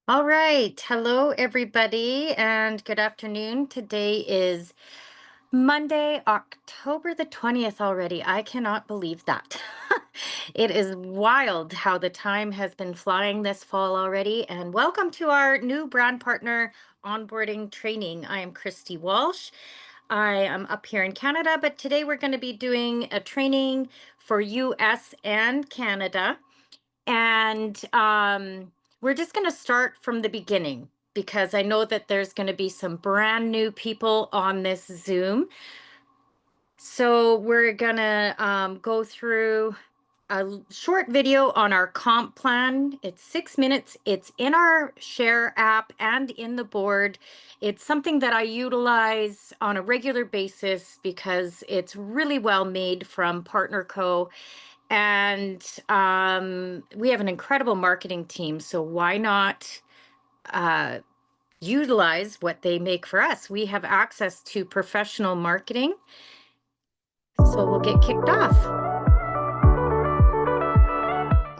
All right. Hello, everybody, and good afternoon. Today is Monday, October the 20th already. I cannot believe that. It is wild how the time has been flying this fall already. And welcome to our new brand partner onboarding training. I am Christy Walsh. I am up here in Canada, but today we're going to be doing a training for US and Canada. And we're just going to start from the beginning because I know that there's going to be some brand new people on this Zoom. So we're going to go through short video on our comp plan. It's 6 minutes. It's in our share app and in the board. It's something that I utilize on a regular basis because it's really well made from Partner Co. And we have an incredible marketing team. So why not uh, utilize what they make for us? We have access to professional marketing. So we'll get kicked off.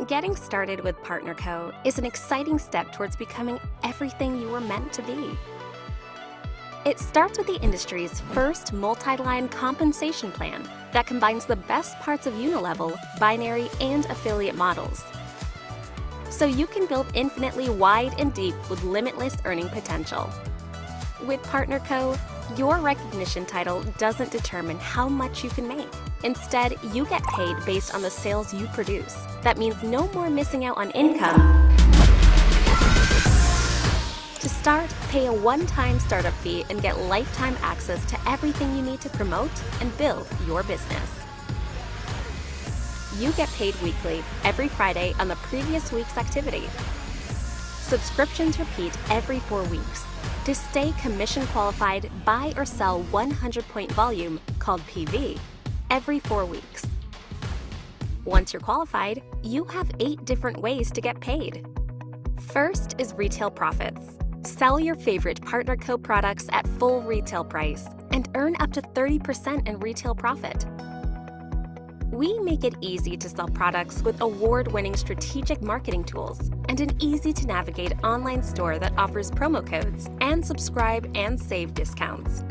Getting started with Partner Co. is an exciting step towards becoming everything you were meant to be. It starts with the industry's first multi-line compensation plan that combines the best parts of unilevel, binary, and affiliate models. So you can build infinitely wide and deep with limitless earning potential. With Partner Co., your recognition title doesn't determine how much you can make. Instead, you get paid based on the sales you produce. That means no more missing out on income. To start, pay a one-time startup fee and get lifetime access to everything you need to promote and build your business. You get paid weekly, every Friday on the previous week's activity. Subscriptions repeat every 4 weeks. To stay commission qualified, buy or sell 100-point volume, called PV, every 4 weeks. Once you're qualified, you have 8 different ways to get paid. First is retail profits. Sell your favorite Partner Co. products at full retail price and earn up to 30% in retail profit. We make it easy to sell products with award-winning strategic marketing tools and an easy-to-navigate online store that offers promo codes and subscribe and save discounts.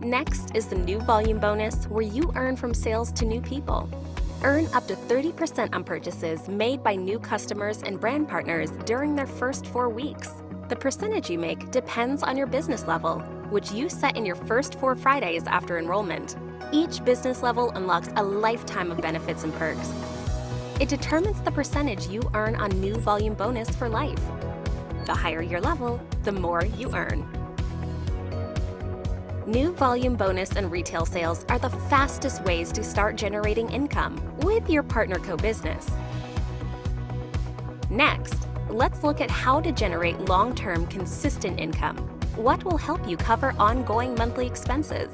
Next is the new volume bonus, where you earn from sales to new people. Earn up to 30% on purchases made by new customers and brand partners during their first 4 weeks. The percentage you make depends on your business level, which you set in your first 4 Fridays after enrollment. Each business level unlocks a lifetime of benefits and perks. It determines the percentage you earn on new volume bonus for life. The higher your level, the more you earn. New volume bonus and retail sales are the fastest ways to start generating income with your Partner Co. business. Next, let's look at how to generate long-term consistent income. What will help you cover ongoing monthly expenses?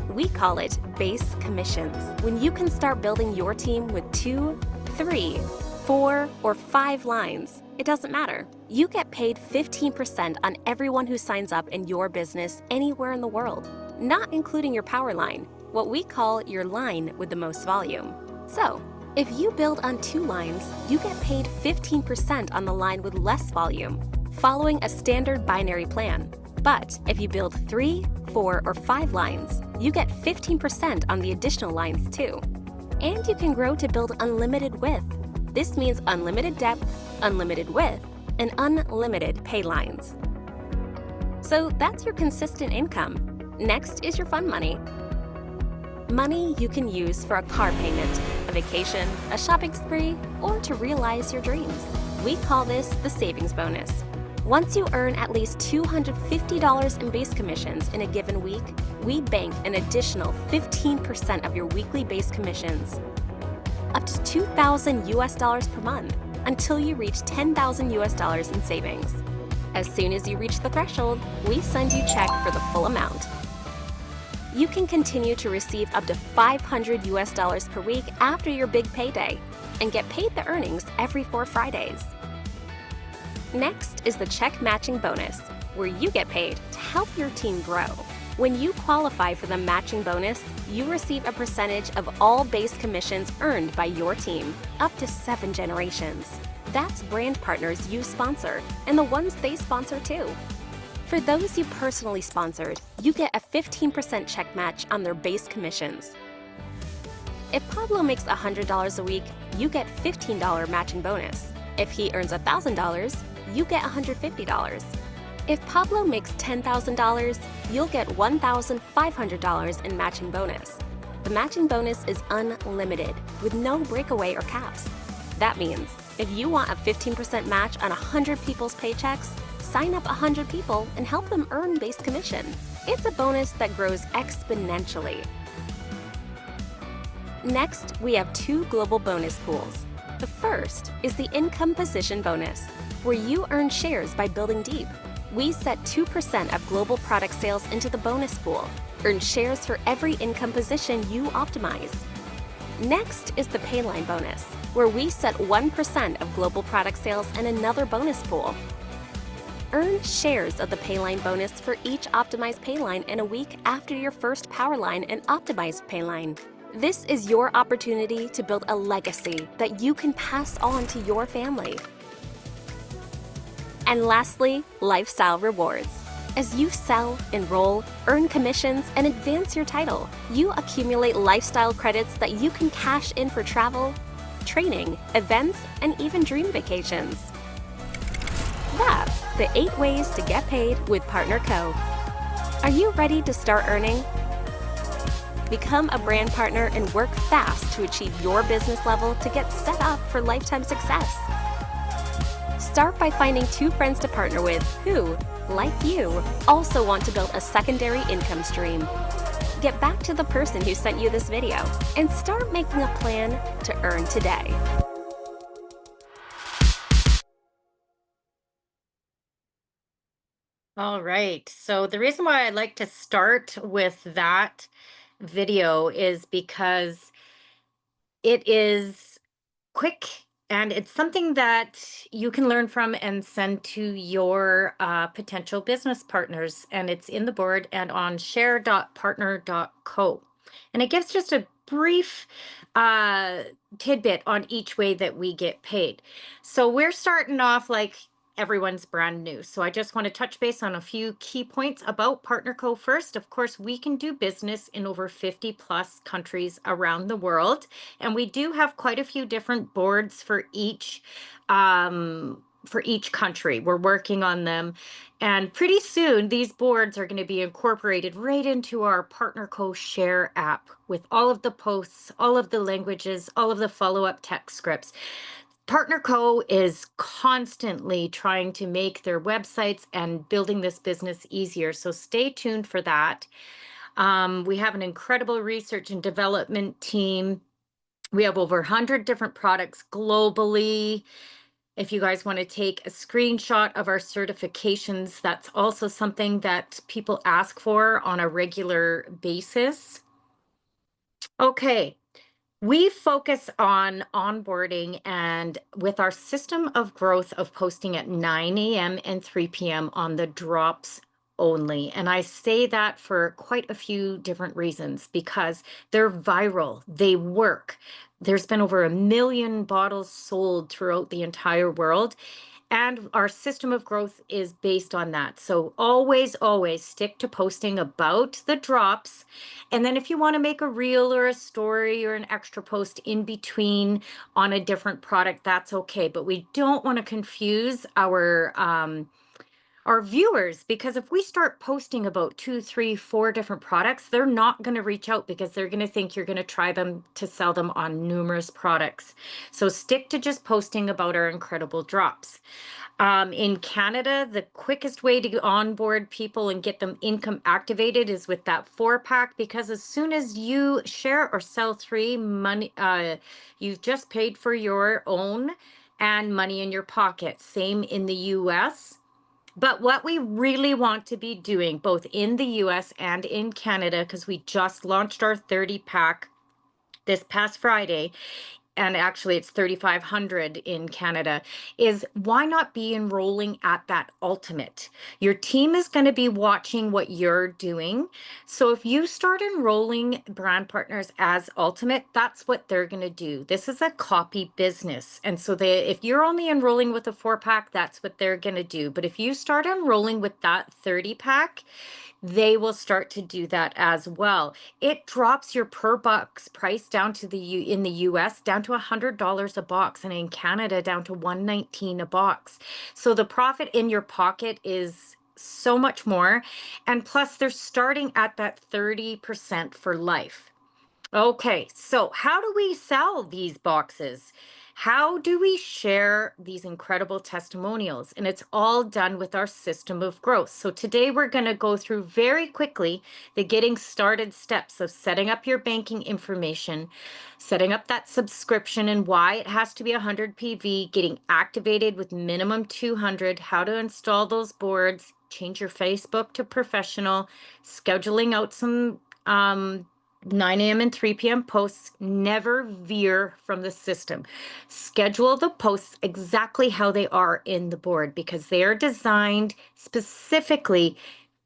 We call it base commissions. When you can start building your team with 2, 3, 4, or 5 lines, it doesn't matter. You get paid 15% on everyone who signs up in your business anywhere in the world, not including your power line, what we call your line with the most volume. So, if you build on 2 lines, you get paid 15% on the line with less volume, following a standard binary plan. But if you build 3, 4, or 5 lines, you get 15% on the additional lines too. And you can grow to build unlimited width. This means unlimited depth, unlimited width, and unlimited pay lines. So that's your consistent income. Next is your fun money. Money you can use for a car payment, a vacation, a shopping spree, or to realize your dreams. We call this the savings bonus. Once you earn at least $250 in base commissions in a given week, we bank an additional 15% of your weekly base commissions, up to $2,000 per month, until you reach $10,000 in savings. As soon as you reach the threshold, we send you a check for the full amount. You can continue to receive up to $500 per week after your big payday and get paid the earnings every 4 Fridays. Next is the check matching bonus, where you get paid to help your team grow. When you qualify for the matching bonus, you receive a percentage of all base commissions earned by your team, up to 7 generations. That's brand partners you sponsor and the ones they sponsor too. For those you personally sponsored, you get a 15% check match on their base commissions. If Pablo makes $100 a week, you get $15 matching bonus. If he earns $1,000, you get $150. If Pablo makes $10,000, you'll get $1,500 in matching bonus. The matching bonus is unlimited, with no breakaway or caps. That means if you want a 15% match on 100 people's paychecks, sign up 100 people and help them earn base commission. It's a bonus that grows exponentially. Next, we have 2 global bonus pools. The first is the income position bonus, where you earn shares by building deep. We set 2% of global product sales into the bonus pool. Earn shares for every income position you optimize. Next is the Payline bonus, where we set 1% of global product sales in another bonus pool. Earn shares of the Payline bonus for each optimized Payline in a week after your first Powerline and optimized Payline. This is your opportunity to build a legacy that you can pass on to your family. And lastly, lifestyle rewards. As you sell, enroll, earn commissions, and advance your title, you accumulate lifestyle credits that you can cash in for travel, training, events, and even dream vacations. That's the 8 ways to get paid with Partner Co. Are you ready to start earning? Become a brand partner and work fast to achieve your business level to get set up for lifetime success. Start by finding 2 friends to partner with who, like you, also want to build a secondary income stream. Get back to the person who sent you this video and start making a plan to earn today. All right. So the reason why I like to start with that video is because it is quick and it's something that you can learn from and send to your potential business partners. And it's in the board and on share.partner.co. And it gives just a brief uh, tidbit on each way that we get paid. So we're starting off like everyone's brand new. So I just want to touch base on a few key points about PartnerCo first. Of course, we can do business in over 50 plus countries around the world. And we do have quite a few different boards for each country. We're working on them. And pretty soon, these boards are going to be incorporated right into our PartnerCo Share app with all of the posts, all of the languages, all of the follow-up text scripts. PartnerCo is constantly trying to make their websites and building this business easier. So stay tuned for that. We have an incredible research and development team. We have over 100 different products globally. If you guys want to take a screenshot of our certifications, that's also something that people ask for on a regular basis. Okay. We focus on onboarding and with our system of growth of posting at 9 a.m. and 3 p.m. on the drops only. And I say that for quite a few different reasons because they're viral, they work. There's been over 1 million bottles sold throughout the entire world. And our system of growth is based on that. So always stick to posting about the drops. And then if you want to make a reel or a story or an extra post in between on a different product, that's okay. But we don't want to confuse our viewers, because if we start posting about 2, 3, 4 different products, they're not going to reach out because they're going to think you're going to try them to sell them on numerous products. So stick to just posting about our incredible drops. In Canada, the quickest way to onboard people and get them income activated is with that 4-pack, because as soon as you share or sell 3 money, you've just paid for your own and money in your pocket. Same in the US. But what we really want to be doing, both in the US and in Canada, because we just launched our 30-pack this past Friday, and actually it's 3,500 in Canada, is why not be enrolling at that ultimate? Your team is going to be watching what you're doing. So if you start enrolling brand partners as ultimate, that's what they're going to do. This is a copy business. And so if you're only enrolling with a 4-pack, that's what they're going to do. But if you start enrolling with that 30-pack, they will start to do that as well. It drops your per box price down to in the US down to $100 a box, and in Canada down to $119 a box. So the profit in your pocket is so much more. And plus they're starting at that 30% for life. Okay, so how do we sell these boxes? How do we share these incredible testimonials? And it's all done with our system of growth. So today we're going to go through very quickly the getting started steps of setting up your banking information, setting up that subscription and why it has to be 100 PV, getting activated with minimum 200, how to install those boards, change your Facebook to professional, scheduling out some 9 a.m. and 3 p.m. posts. Never veer from the system. Schedule the posts exactly how they are in the board because they are designed specifically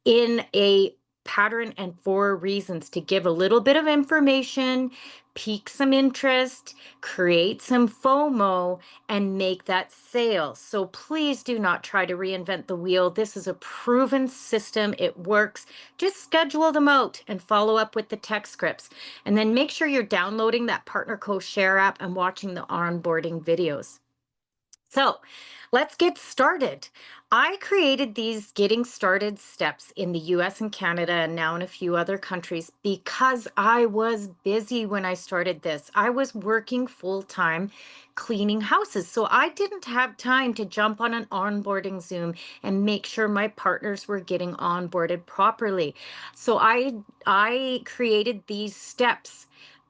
in a pattern and for reasons to give a little bit of information, pique some interest, create some FOMO, and make that sale. So please do not try to reinvent the wheel. This is a proven system. It works. Just schedule them out and follow up with the tech scripts. And then make sure you're downloading that Partner Co Share app and watching the onboarding videos. So let's get started. I created these getting started steps in the US and Canada and now in a few other countries because I was busy when I started this. I was working full time cleaning houses. So I didn't have time to jump on an onboarding Zoom and make sure my partners were getting onboarded properly. So I created these steps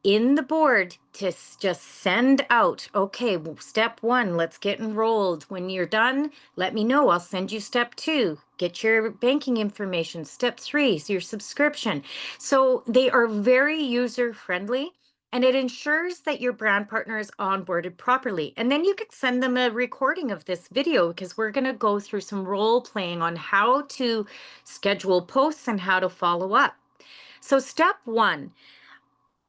in the board to just send out, okay, well, step 1, let's get enrolled. When you're done, let me know. I'll send you step 2, get your banking information. Step 3 is your subscription. So they are very user friendly. And it ensures that your brand partner is onboarded properly. And then you could send them a recording of this video because we're going to go through some role playing on how to schedule posts and how to follow up. So step 1,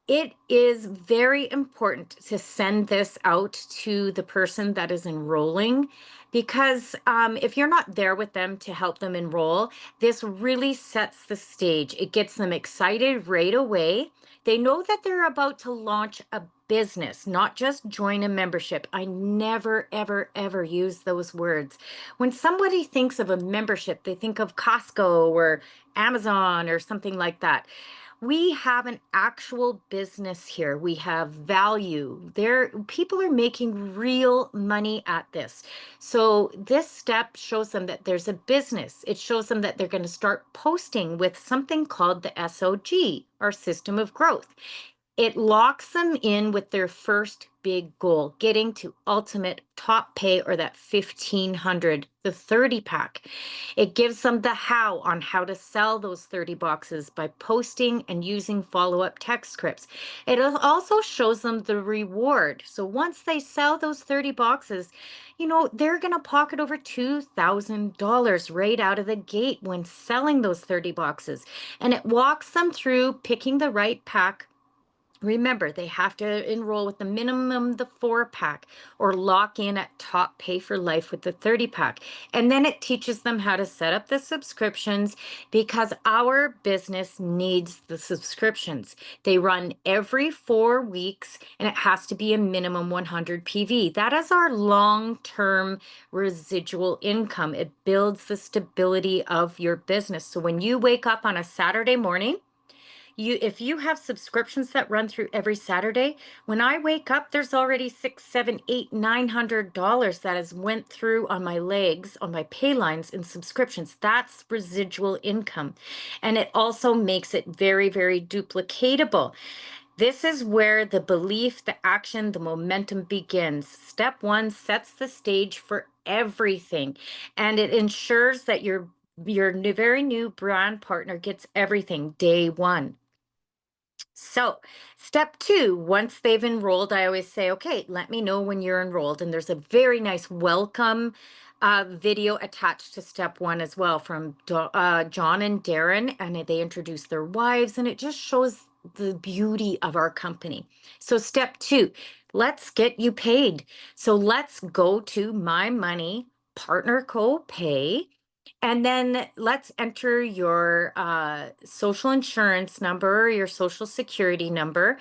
it is very important to send this out to the person that is enrolling because if you're not there with them to help them enroll, this really sets the stage. It gets them excited right away. They know that they're about to launch a business, not just join a membership. I never, ever, ever use those words. When somebody thinks of a membership, they think of Costco or Amazon or something like that. We have an actual business here. We have value. People are making real money at this. So this step shows them that there's a business. It shows them that they're going to start posting with something called the SOG, our system of growth. It locks them in with their first big goal, getting to ultimate top pay or that 1,500, the 30-pack. It gives them the how on how to sell those 30 boxes by posting and using follow-up text scripts. It also shows them the reward. So once they sell those 30 boxes, they're going to pocket over $2,000 right out of the gate when selling those 30 boxes. And it walks them through picking the right pack. Remember, they have to enroll with the minimum, the 4-pack, or lock in at top pay for life with the 30-pack. And then it teaches them how to set up the subscriptions because our business needs the subscriptions. They run every 4 weeks and it has to be a minimum 100 PV. That is our long-term residual income. It builds the stability of your business. So when you wake up on a Saturday morning, if you have subscriptions that run through every Saturday, when I wake up, there's already $600, $700, $800, $900 that has went through on my legs, on my pay lines in subscriptions. That's residual income. And it also makes it very, very duplicatable. This is where the belief, the action, the momentum begins. Step 1 sets the stage for everything, and it ensures that your very new brand partner gets everything day 1. So, step two, once they've enrolled, I always say, okay, let me know when you're enrolled. And there's a very nice welcome video attached to step one as well from John and Darren. And they introduce their wives, and it just shows the beauty of our company. So, step two, let's get you paid. So, let's go to My Money Partner Co Pay. And then let's enter your social insurance number, your social security number,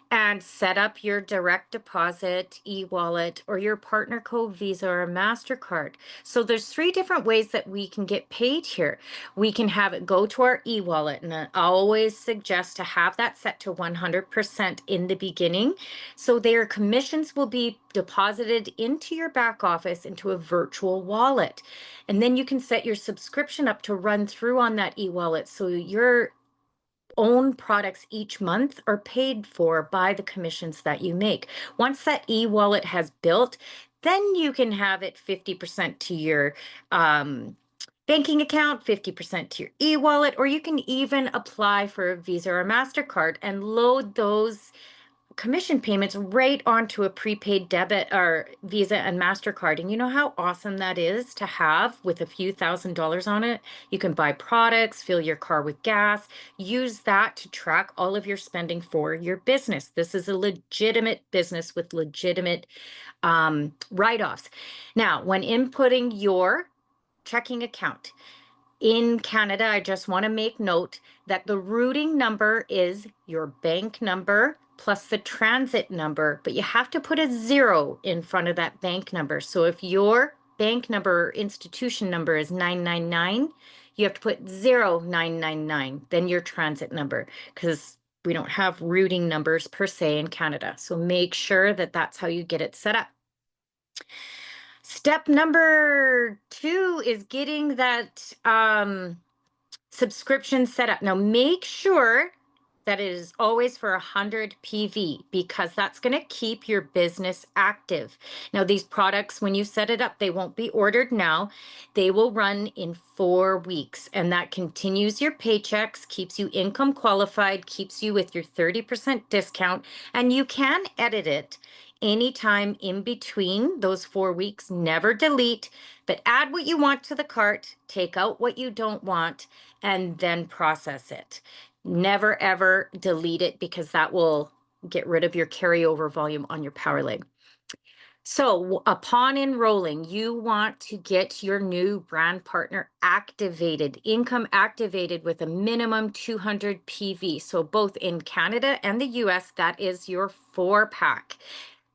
and set up your direct deposit, e-wallet, or your partner code Visa or MasterCard. So there's three different ways that we can get paid here. We can have it go to our e-wallet, and I always suggest to have that set to 100% in the beginning. So their commissions will be deposited into your back office into a virtual wallet. And then you can set your subscription up to run through on that e-wallet. So your own products each month are paid for by the commissions that you make. Once that e-wallet has built, then you can have it 50% to your banking account, 50% to your e-wallet, or you can even apply for a Visa or MasterCard and load those commission payments right onto a prepaid debit or Visa and MasterCard. And you know how awesome that is to have with a few $1,000s on it? You can buy products, fill your car with gas, use that to track all of your spending for your business. This is a legitimate business with legitimate write-offs. Now, when inputting your checking account, in Canada, I just want to make note that the routing number is your bank number plus the transit number, but you have to put a 0 in front of that bank number. So if your bank number or institution number is 999, you have to put 0999, then your transit number, because we don't have routing numbers per se in Canada. So make sure that that's how you get it set up. Step number two is getting that subscription set up. Now make sure that it is always for 100 PV, because that's going to keep your business active. Now these products, when you set it up, they won't be ordered now. They will run in 4 weeks, and that continues your paychecks, keeps you income qualified, keeps you with your 30% discount, and you can edit it anytime in between those 4 weeks. Never delete, but add what you want to the cart, take out what you don't want, and then process it. Never ever delete it, because that will get rid of your carryover volume on your power leg. So upon enrolling, you want to get your new brand partner activated, income activated with a minimum 200 PV. So both in Canada and the US, that is your 4-pack.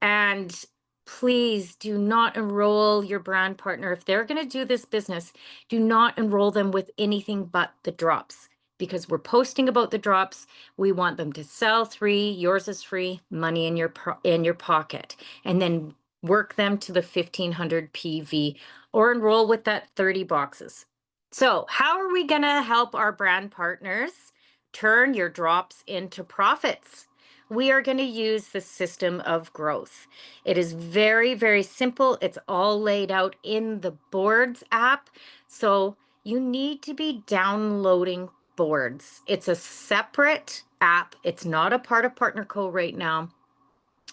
And please do not enroll your brand partner. If they're going to do this business, do not enroll them with anything but the drops, because we're posting about the drops. We want them to sell 3, yours is free, money in your pocket, and then work them to the 1500 PV, or enroll with that 30 boxes. So how are we going to help our brand partners turn your drops into profits? We are going to use the system of growth. It is very, very simple. It's all laid out in the Boards app. So you need to be downloading Boards. It's a separate app. It's not a part of Partner Co right now.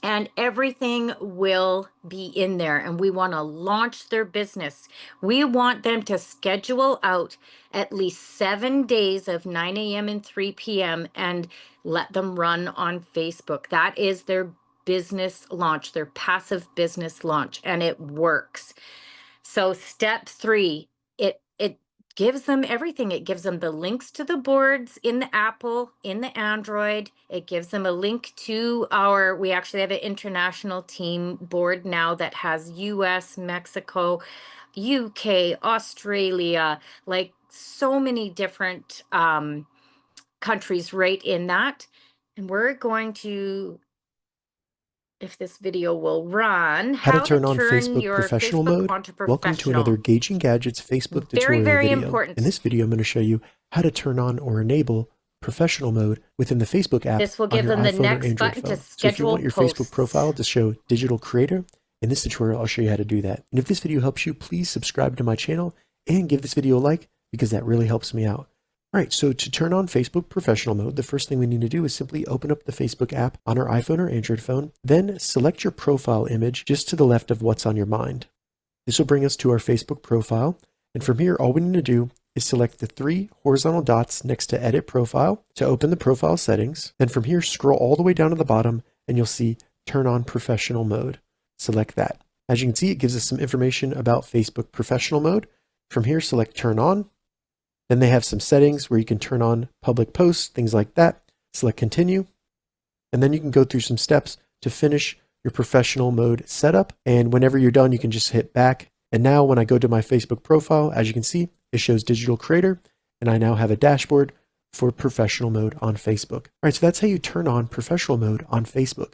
And everything will be in there, and we want to launch their business. We want them to schedule out at least 7 days of 9 a.m. and 3 p.m. and let them run on Facebook. That is their business launch, their passive business launch, and it works. So step 3, it gives them everything. It gives them the links to the boards in the Apple, in the Android. It gives them a link to we actually have an international team board now that has US, Mexico, UK, Australia, like so many different countries right in that. And we're going to, if this video will run, How to how to turn on turn Facebook your professional Facebook mode. onto Welcome to another professional. Gauging Gadgets Facebook Very, tutorial very video. important. In this video, I'm going to show you how to turn on or enable professional mode within the Facebook app This will on give your them the iPhone or next Android button to phone. So if you schedule want your posts. Facebook profile to show digital creator, in this tutorial, I'll show you how to do that. And if this video helps you, please subscribe to my channel and give this video a like, because that really helps me out. All right, so to turn on Facebook professional mode, the first thing we need to do is simply open up the Facebook app on our iPhone or Android phone, then select your profile image just to the left of what's on your mind. This will bring us to our Facebook profile, and from here, all we need to do is select the 3 horizontal dots next to Edit Profile to open the profile settings. Then from here, scroll all the way down to the bottom, and you'll see Turn on Professional Mode. Select that. As you can see, it gives us some information about Facebook Professional Mode. From here, select Turn On. Then they have some settings where you can turn on public posts, things like that. Select Continue. And then you can go through some steps to finish your professional mode setup. And whenever you're done, you can just hit back. And now when I go to my Facebook profile, as you can see, it shows Digital Creator. And I now have a dashboard for professional mode on Facebook. All right, so that's how you turn on professional mode on Facebook.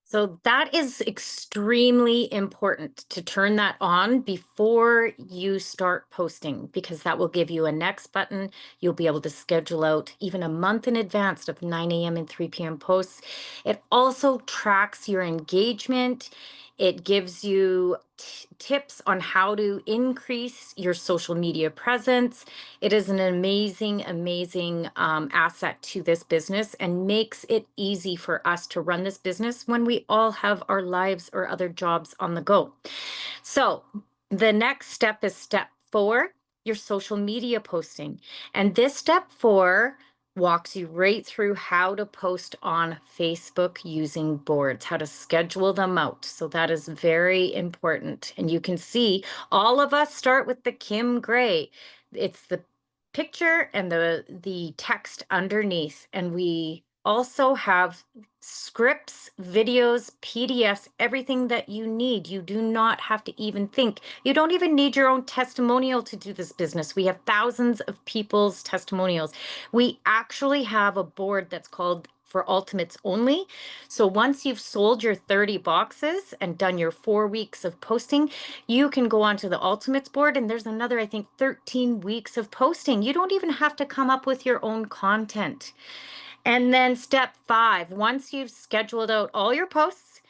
So that is extremely important to turn that on before you start posting, because that will give you a next button. You'll be able to schedule out even a month in advance of 9 a.m. and 3 p.m. posts. It also tracks your engagement. It gives you tips on how to increase your social media presence. It is an amazing, amazing asset to this business and makes it easy for us to run this business when we all have our lives or other jobs on the go. So the next step is step 4, your social media posting. And this step 4 walks you right through how to post on Facebook using boards, how to schedule them out. So that is very important. And you can see all of us start with the Kim Gray. It's the picture and the text underneath. And we also have scripts, videos, PDFs, everything that you need. You do not have to even think. You don't even need your own testimonial to do this business. We have thousands of people's testimonials. We actually have a board that's called for Ultimates Only. So once you've sold your 30 boxes and done your 4 weeks of posting, you can go onto the Ultimates board, and there's another, I think, 13 weeks of posting. You don't even have to come up with your own content. And then step 5, once you've scheduled out all your posts,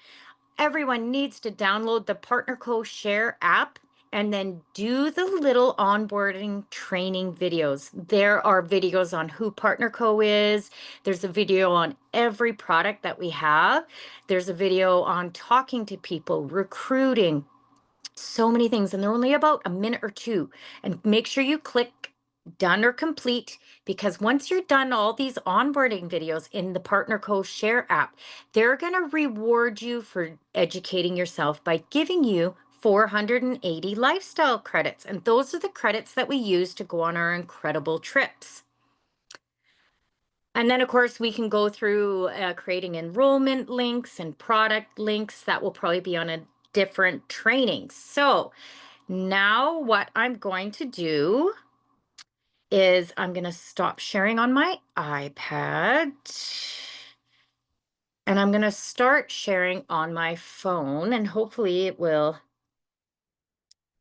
everyone needs to download the PartnerCo Share app and then do the little onboarding training videos. There are videos on who PartnerCo is. There's a video on every product that we have. There's a video on talking to people, recruiting, so many things, and they're only about a minute or 2. And make sure you click done or complete, because once you're done all these onboarding videos in the PartnerCo Share app, they're going to reward you for educating yourself by giving you 480 lifestyle credits. And those are the credits that we use to go on our incredible trips. And then, of course, we can go through creating enrollment links and product links. That will probably be on a different training. So now what I'm going to do is I'm going to stop sharing on my iPad. And I'm going to start sharing on my phone, and hopefully it will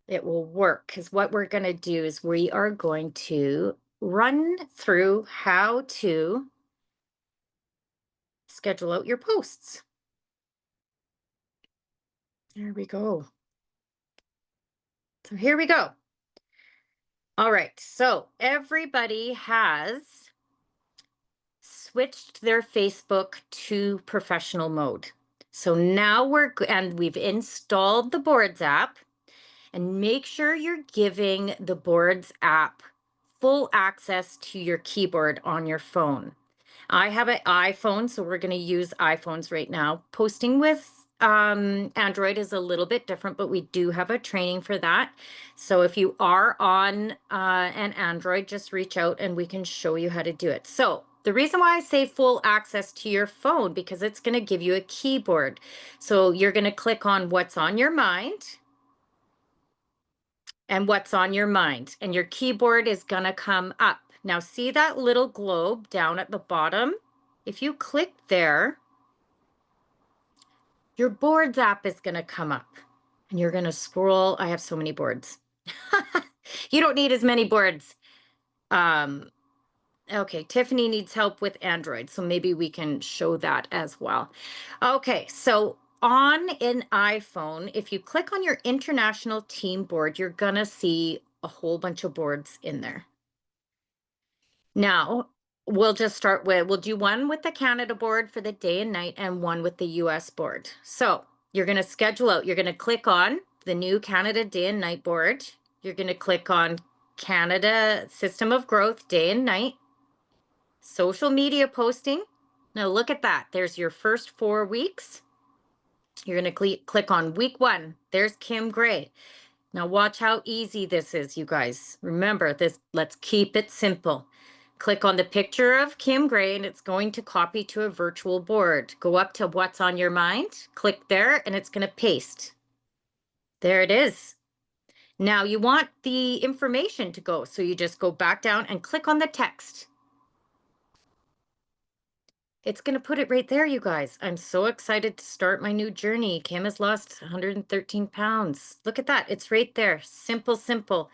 work, because what we're going to do is we are going to run through how to schedule out your posts. There we go. So here we go. All right. So everybody has switched their Facebook to professional mode. So now we've installed the Boards app, and make sure you're giving the Boards app full access to your keyboard on your phone. I have an iPhone, so we're going to use iPhones right now. Posting with Android is a little bit different, but we do have a training for that. So if you are on an Android, just reach out and we can show you how to do it. So the reason why I say full access to your phone, because it's going to give you a keyboard. So you're going to click on what's on your mind and what's on your mind, and your keyboard is going to come up. Now see that little globe down at the bottom? If you click there, your Boards app is going to come up, and you're going to scroll. I have so many boards. You don't need as many boards. Okay, Tiffany needs help with Android, so maybe we can show that as well. Okay, so on an iPhone, if you click on your international team board, you're gonna see a whole bunch of boards in there. Now, we'll just start with, we'll do one with the Canada board for the day and night and one with the US board. So you're going to schedule out, you're going to click on the new Canada day and night board. You're going to click on Canada System of Growth day and night, social media posting. Now look at that. There's your first 4 weeks. You're going to click on week 1. There's Kim Gray. Now watch how easy this is, you guys. Remember this, let's keep it simple. Click on the picture of Kim Gray and it's going to copy to a virtual board. Go up to what's on your mind, click there, and it's going to paste. There it is. Now you want the information to go, so you just go back down and click on the text. It's going to put it right there, you guys. I'm so excited to start my new journey. Kim has lost 113 pounds. Look at that. It's right there. Simple, simple.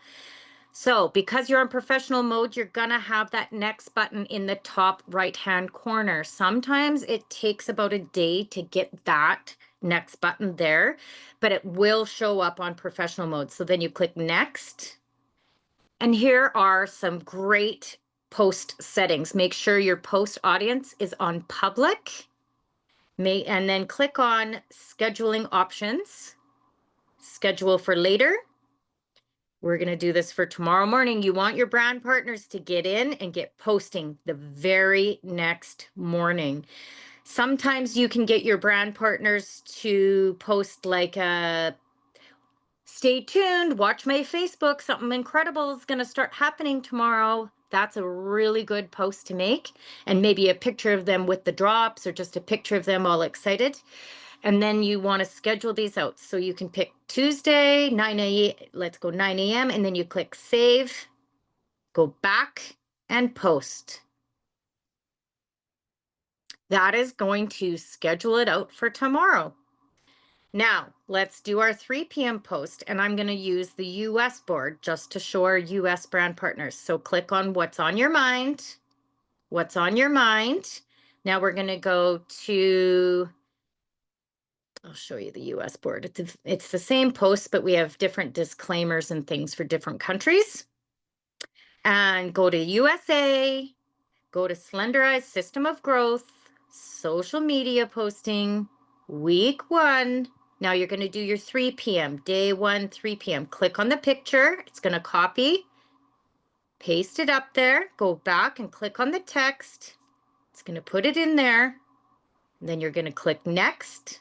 So because you're on professional mode, you're going to have that next button in the top right-hand corner. Sometimes it takes about a day to get that next button there, but it will show up on professional mode. So then you click next. And here are some great post settings. Make sure your post audience is on public. And then click on scheduling options, schedule for later. We're going to do this for tomorrow morning. You want your brand partners to get in and get posting the very next morning. Sometimes you can get your brand partners to post like a stay tuned, watch my Facebook, something incredible is going to start happening tomorrow. That's a really good post to make. And maybe a picture of them with the drops or just a picture of them all excited. And then you want to schedule these out. So you can pick Tuesday, 9 a.m. Let's go 9 a.m. And then you click save, go back and post. That is going to schedule it out for tomorrow. Now, let's do our 3 p.m. post, and I'm going to use the US board just to show our US brand partners. So click on what's on your mind. What's on your mind. Now we're going to go to, I'll show you the US board. It's the same post, but we have different disclaimers and things for different countries. And go to USA, go to Slenderized System of Growth, social media posting, week 1. Now you're going to do your 3 p.m., day 1, 3 p.m. Click on the picture. It's going to copy, paste it up there, go back and click on the text. It's going to put it in there. And then you're going to click next.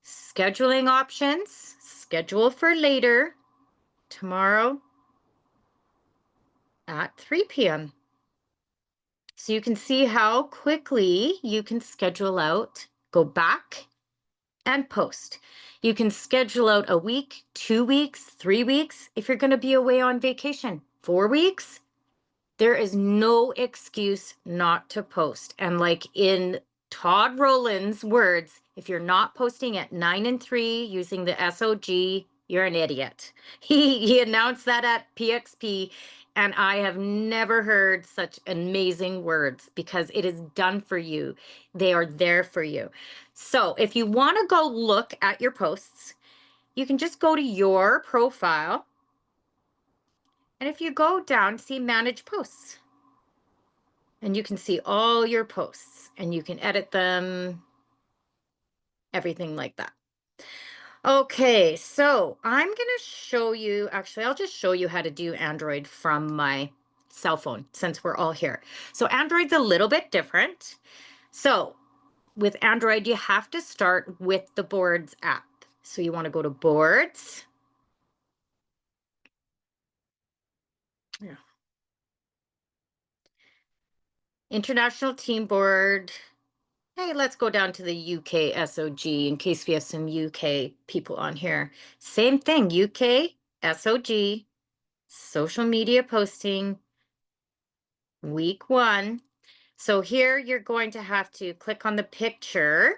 Scheduling options, schedule for later, tomorrow at 3 p.m. So you can see how quickly you can schedule out, go back and post. You can schedule out a week, 2 weeks, 3 weeks. If you're going to be away on vacation, 4 weeks, there is no excuse not to post. And like in Todd Rowland's words, if you're not posting at 9 and 3 using the SOG, you're an idiot. He announced that at PXP, and I have never heard such amazing words because it is done for you. They are there for you. So if you want to go look at your posts, you can just go to your profile. And if you go down, see manage posts. And you can see all your posts and you can edit them, everything like that. Okay, so I'm going to show you, actually, I'll just show you how to do Android from my cell phone since we're all here. So Android's a little bit different. So with Android, you have to start with the Boards app. So you want to go to Boards. Yeah. International Team Board. Hey, let's go down to the UK SOG in case we have some UK people on here. Same thing, UK SOG, social media posting, week 1. So here you're going to have to click on the picture.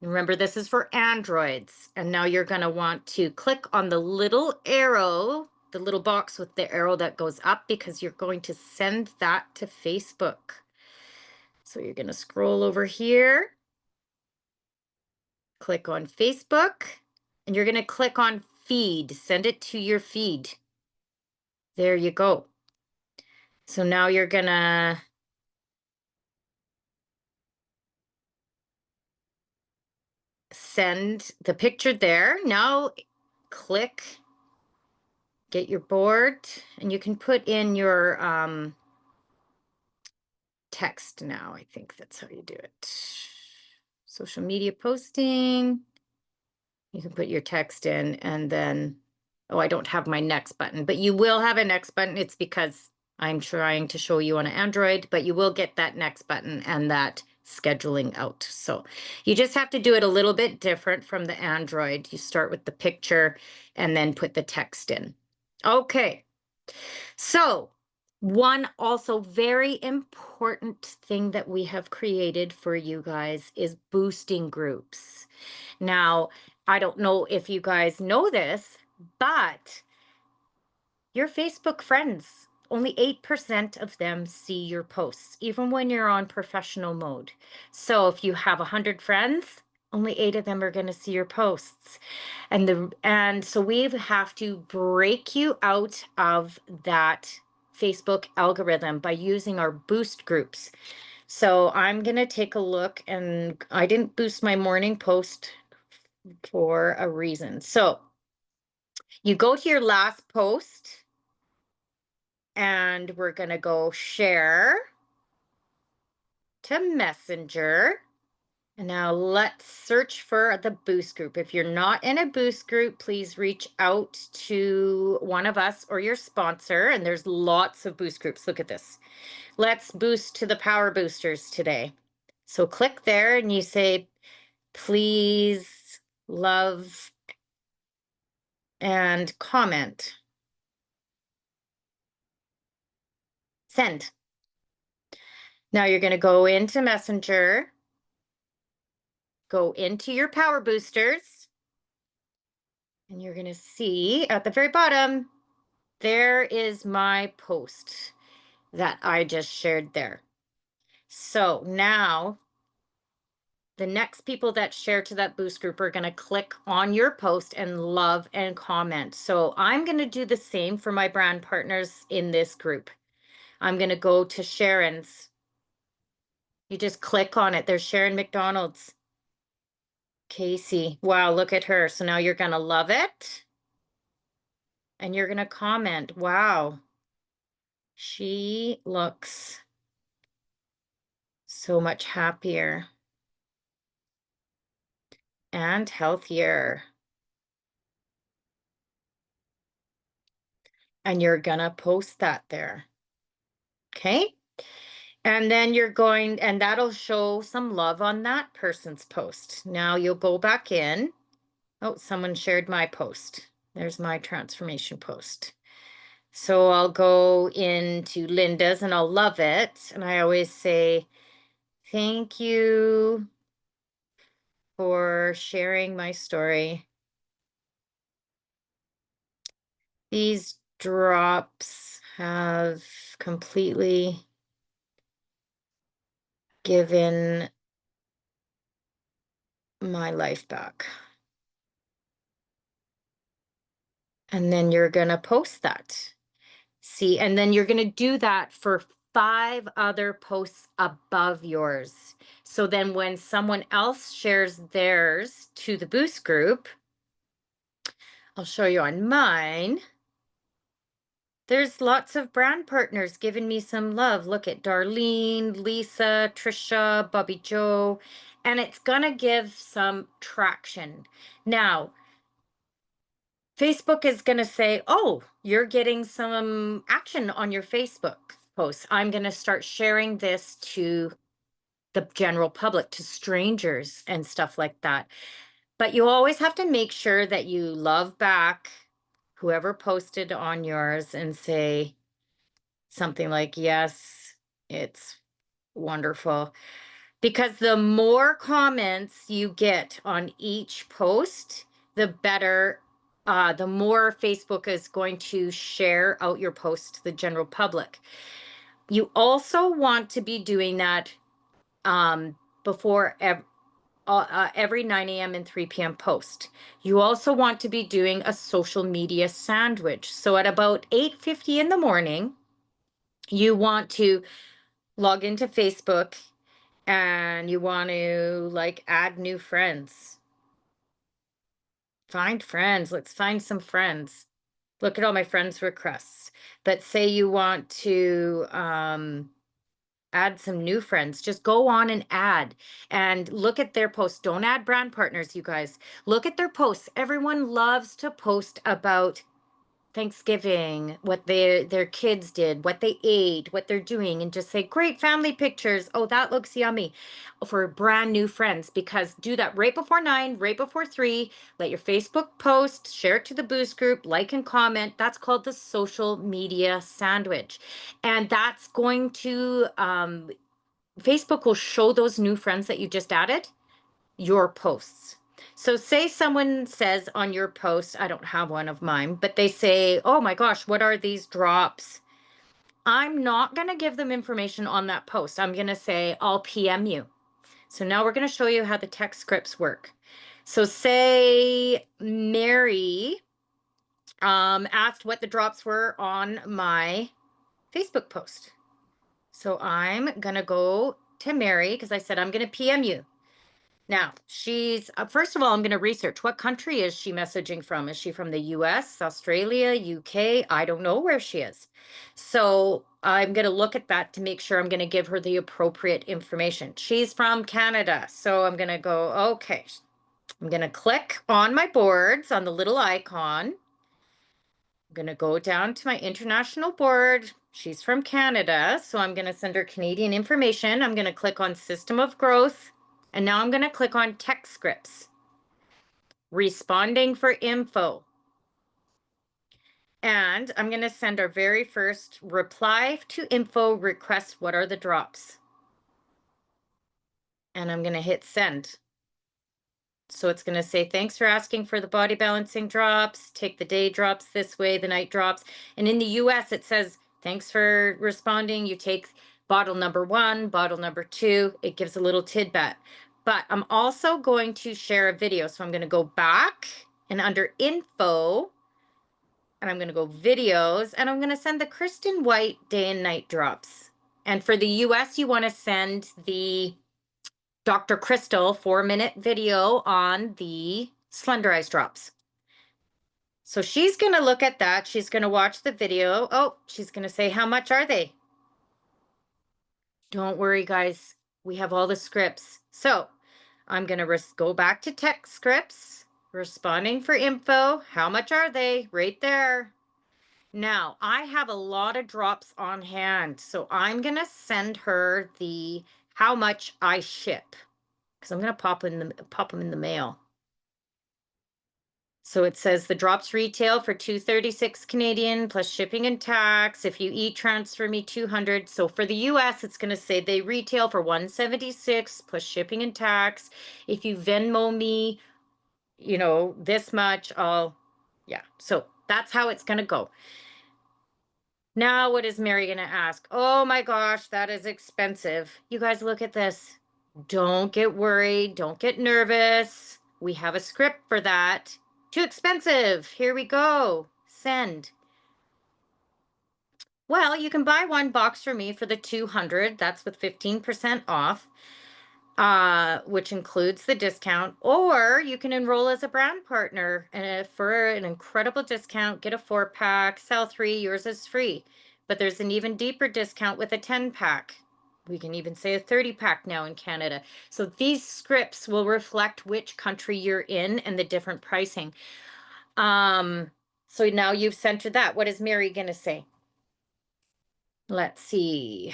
Remember, this is for Androids. And now you're going to want to click on the little arrow, the little box with the arrow that goes up because you're going to send that to Facebook. So you're going to scroll over here. Click on Facebook, and you're going to click on feed. Send it to your feed. There you go. So now you're gonna send the picture there. Now click, get your board, and you can put in your text now. I think that's how you do it. Social media posting. You can put your text in and then, oh, I don't have my next button, but you will have a next button. It's because I'm trying to show you on an Android, but you will get that next button and that scheduling out. So you just have to do it a little bit different from the Android. You start with the picture and then put the text in. Okay. So one also very important thing that we have created for you guys is boosting groups. Now, I don't know if you guys know this, but your Facebook friends, only 8% of them see your posts, even when you're on professional mode. So if you have 100 friends, only 8 of them are going to see your posts. And so we have to break you out of that Facebook algorithm by using our boost groups. So I'm going to take a look, and I didn't boost my morning post for a reason. So you go to your last post, and we're going to go share to Messenger. And now let's search for the boost group. If you're not in a boost group, please reach out to one of us or your sponsor. And there's lots of boost groups. Look at this. Let's boost to the power boosters today. So click there and you say, please love and comment. Send. Now you're going to go into Messenger, go into your power boosters, and you're going to see at the very bottom, there is my post that I just shared there. So now the next people that share to that boost group are going to click on your post and love and comment. So I'm going to do the same for my brand partners in this group. I'm going to go to Sharon's. You just click on it. There's Sharon McDonald's. Casey. Wow, look at her. So now you're going to love it. And you're going to comment. Wow. She looks so much happier and healthier. And you're going to post that there. Okay. And then you're going, and that'll show some love on that person's post. Now you'll go back in. Oh, someone shared my post. There's my transformation post. So I'll go into Linda's and I'll love it. And I always say, thank you for sharing my story. These drops have completely given my life back. And then you're going to post that. See, and then you're going to do that for 5 other posts above yours. So then when someone else shares theirs to the boost group, I'll show you on mine. There's lots of brand partners giving me some love. Look at Darlene, Lisa, Trisha, Bobby Joe, and it's going to give some traction. Now, Facebook is going to say, oh, you're getting some action on your Facebook posts. I'm going to start sharing this to the general public, to strangers and stuff like that. But you always have to make sure that you love back whoever posted on yours and say something like, yes, it's wonderful. Because the more comments you get on each post, the better, the more Facebook is going to share out your post to the general public. You also want to be doing that before every 9 a.m. and 3 p.m. post. You also want to be doing a social media sandwich. So at about 8:50 in the morning, You want to log into Facebook and you want to like add new friends. Find friends. Let's find some friends. Look at all my friends requests. But say you want to add some new friends. Just go on and look at their posts. Don't add brand partners, you guys. Look at their posts. Everyone loves to post about Thanksgiving, what their kids did, what they ate, what they're doing, and just say great family pictures. Oh, that looks yummy for brand new friends, because do that right before 9, right before 3. Let your Facebook post, share it to the boost group, like and comment. That's called the social media sandwich. And that's going to Facebook will show those new friends that you just added your posts. So say someone says on your post, I don't have one of mine, but they say, oh my gosh, what are these drops? I'm not going to give them information on that post. I'm going to say, I'll PM you. So now we're going to show you how the text scripts work. So say Mary asked what the drops were on my Facebook post. So I'm going to go to Mary because I said, I'm going to PM you. Now, she's, first of all, I'm going to research what country is she messaging from? Is she from the US, Australia, UK? I don't know where she is. So I'm going to look at that to make sure I'm going to give her the appropriate information. She's from Canada. So I'm going to go, okay. I'm going to click on my boards on the little icon. I'm going to go down to my international board. She's from Canada. So I'm going to send her Canadian information. I'm going to click on System of Growth. And now I'm going to click on text scripts, responding for info. And I'm going to send our very first reply to info request. What are the drops? And I'm going to hit send. So it's going to say, thanks for asking for the body balancing drops. Take the day drops this way, the night drops. And in the US, it says, thanks for responding. You take bottle number 1, bottle number 2. It gives a little tidbit. But I'm also going to share a video. So I'm going to go back and under info, and I'm going to go videos, and I'm going to send the Kristen White day and night drops. And for the US, you want to send the Dr. Crystal 4-minute video on the Slender Eyes drops. So she's going to look at that. She's going to watch the video. Oh, she's going to say, how much are they? Don't worry, guys. We have all the scripts. So I'm going to go back to text scripts, responding for info. How much are they? Right there. Now, I have a lot of drops on hand. So I'm going to send her the how much I ship, because I'm going to pop them in the mail. So it says the drops retail for $236 Canadian plus shipping and tax. If you e-transfer me 200. So for the US, it's going to say they retail for $176 plus shipping and tax. If you Venmo me, you know, this much, yeah. So that's how it's going to go. Now, what is Mary going to ask? Oh my gosh, that is expensive. You guys, look at this. Don't get worried. Don't get nervous. We have a script for that. Too expensive. Here we go. Send. Well, you can buy one box for me for the 200. That's with 15% off, which includes the discount. Or you can enroll as a brand partner and for an incredible discount, get a 4-pack, sell 3, yours is free. But there's an even deeper discount with a 10-pack. We can even say a 30-pack now in Canada. So these scripts will reflect which country you're in and the different pricing. So now you've centered that. What is Mary going to say? Let's see.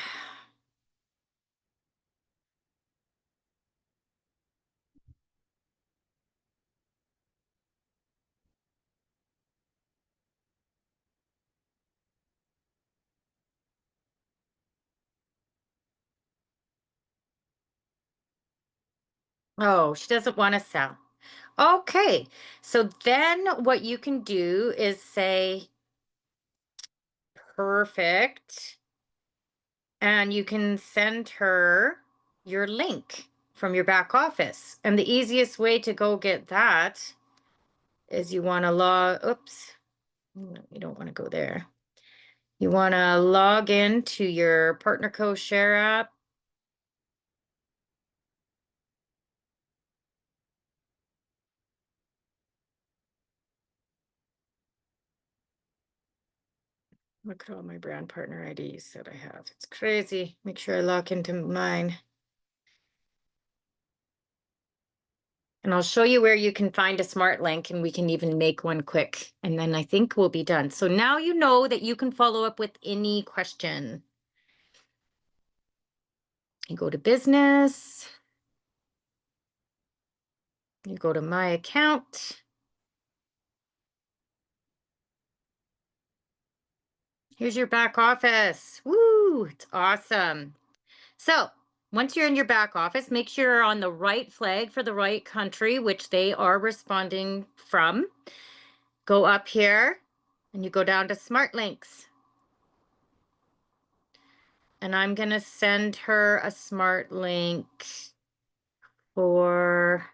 Oh, she doesn't want to sell. Okay. So then what you can do is say, perfect. And you can send her your link from your back office. And the easiest way to go get that is you want to log, oops, you don't want to go there. You want to log into your PartnerCo Share app. Look at all my brand partner IDs that I have. It's crazy. Make sure I log into mine. And I'll show you where you can find a smart link, and we can even make one quick. And then I think we'll be done. So now you know that you can follow up with any question. You go to business. You go to my account. Here's your back office. Woo, it's awesome. So once you're in your back office, make sure you're on the right flag for the right country, which they are responding from. Go up here and you go down to Smart Links. And I'm going to send her a smart link for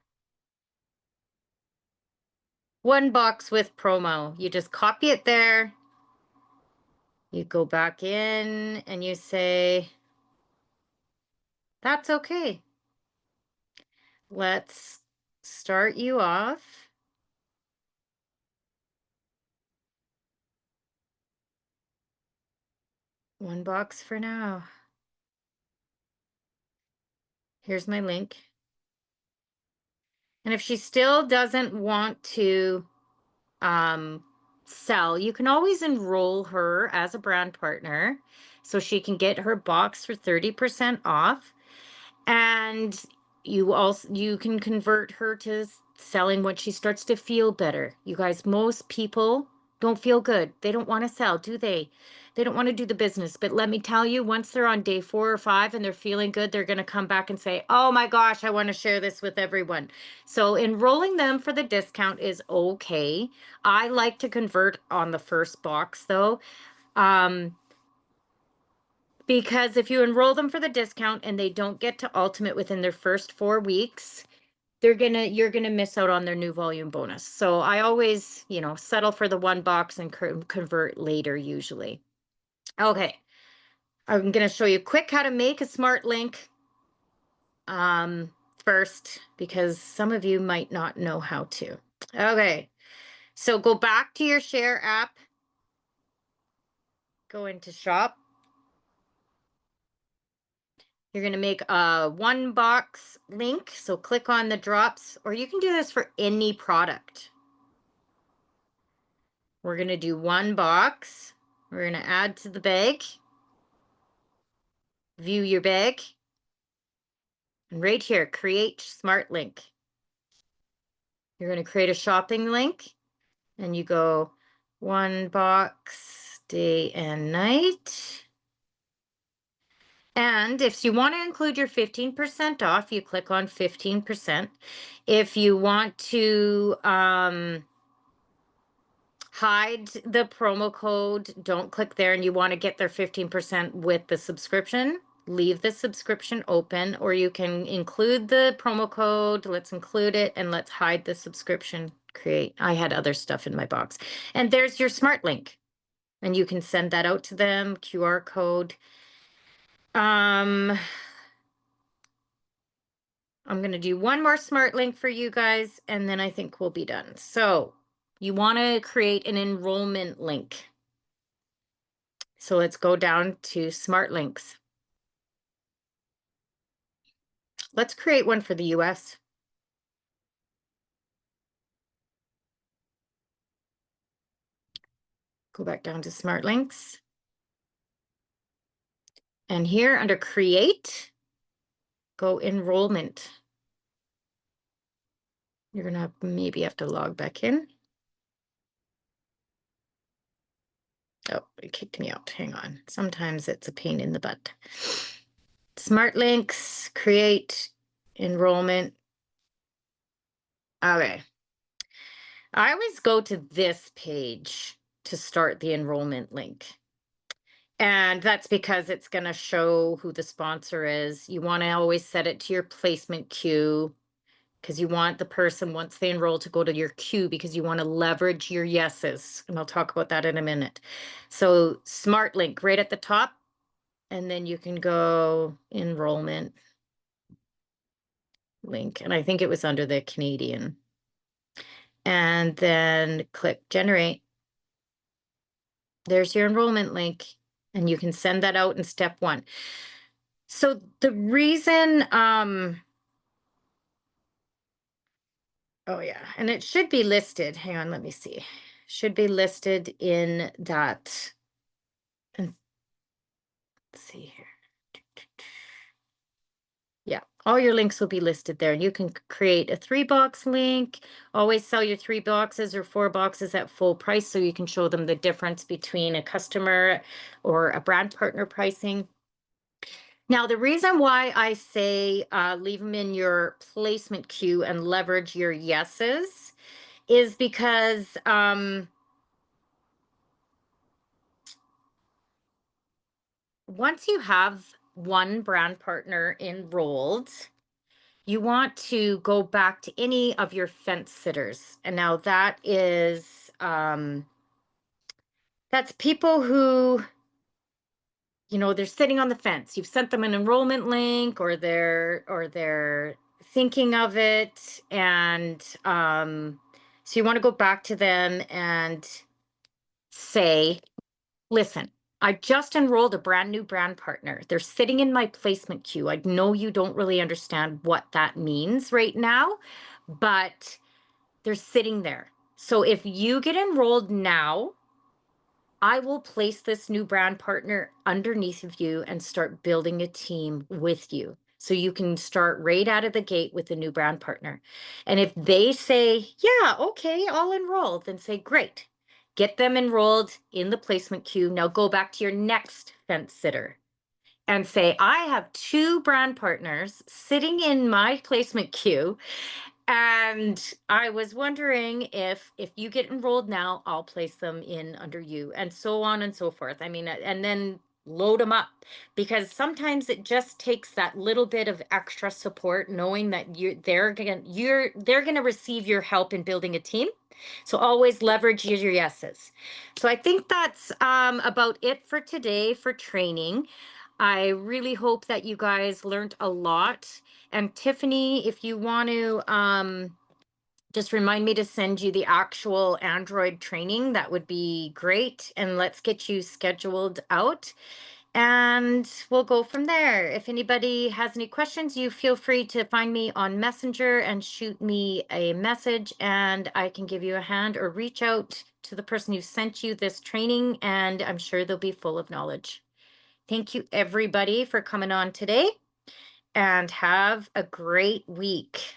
one box with promo. You just copy it there. You go back in and you say, that's okay. Let's start you off. One box for now. Here's my link. And if she still doesn't want to sell, you can always enroll her as a brand partner so she can get her box for 30% off. And you can convert her to selling when she starts to feel better. You guys, most people don't feel good. They don't want to sell, do they? They don't want to do the business. But let me tell you, once they're on day 4 or 5 and they're feeling good, they're going to come back and say, oh my gosh, I want to share this with everyone. So enrolling them for the discount is okay. I like to convert on the first box though. Because if you enroll them for the discount and they don't get to ultimate within their first 4 weeks, you're gonna miss out on their new volume bonus. So I always, settle for the one box and convert later usually. Okay, I'm gonna show you quick how to make a smart link first, because some of you might not know how to. Okay, so go back to your Share app, go into shop. You're going to make a one box link. So click on the drops, or you can do this for any product. We're going to do one box. We're going to add to the bag. View your bag. And right here, create smart link. You're going to create a shopping link, and you go one box day and night. And if you want to include your 15% off, you click on 15%. If you want to hide the promo code, don't click there, and you want to get their 15% with the subscription, leave the subscription open, or you can include the promo code. Let's include it and let's hide the subscription. Create. I had other stuff in my box. And there's your smart link. And you can send that out to them, QR code. I'm going to do one more smart link for you guys, and then I think we'll be done. So you want to create an enrollment link. So let's go down to smart links. Let's create one for the US. Go back down to smart links. And here under create, go enrollment. You're going to maybe have to log back in. Oh, it kicked me out. Hang on. Sometimes it's a pain in the butt. Smart links, create enrollment. Okay. I always go to this page to start the enrollment link. And that's because it's going to show who the sponsor is. You want to always set it to your placement queue. because you want the person, once they enroll, to go to your queue because you want to leverage your yeses. And I'll talk about that in a minute. So smart link right at the top, and then you can go enrollment link. And I think it was under the Canadian. And then click generate. There's your enrollment link, and you can send that out in step 1. So the reason, oh yeah, and it should be listed. Hang on, let me see. Should be listed in that. And let's see here. Yeah, all your links will be listed there, and you can create a 3-box link. Always sell your 3 boxes or 4 boxes at full price so you can show them the difference between a customer or a brand partner pricing. Now, the reason why I say leave them in your placement queue and leverage your yeses is because once you have one brand partner enrolled, you want to go back to any of your fence sitters. And now that is that's people who, they're sitting on the fence. You've sent them an enrollment link, or they're thinking of it, and so you want to go back to them and say, listen, I just enrolled a brand new brand partner. They're sitting in my placement queue. I know you don't really understand what that means right now, but they're sitting there. So if you get enrolled now, I will place this new brand partner underneath of you and start building a team with you. So you can start right out of the gate with the new brand partner. And if they say, yeah, okay, I'll enroll, then say, great. Get them enrolled in the placement queue. Now go back to your next fence sitter and say, I have 2 brand partners sitting in my placement queue, and I was wondering if you get enrolled now, I'll place them in under you, and so on and so forth. I mean, and then load them up, because sometimes it just takes that little bit of extra support, knowing that they're gonna receive your help in building a team. So always leverage your yeses. So I think that's about it for today for training. I really hope that you guys learned a lot. And Tiffany, if you want to just remind me to send you the actual Android training, that would be great. And let's get you scheduled out. And we'll go from there. If anybody has any questions, you feel free to find me on Messenger and shoot me a message, and I can give you a hand, or reach out to the person who sent you this training, and I'm sure they'll be full of knowledge. Thank you, everybody, for coming on today, and have a great week.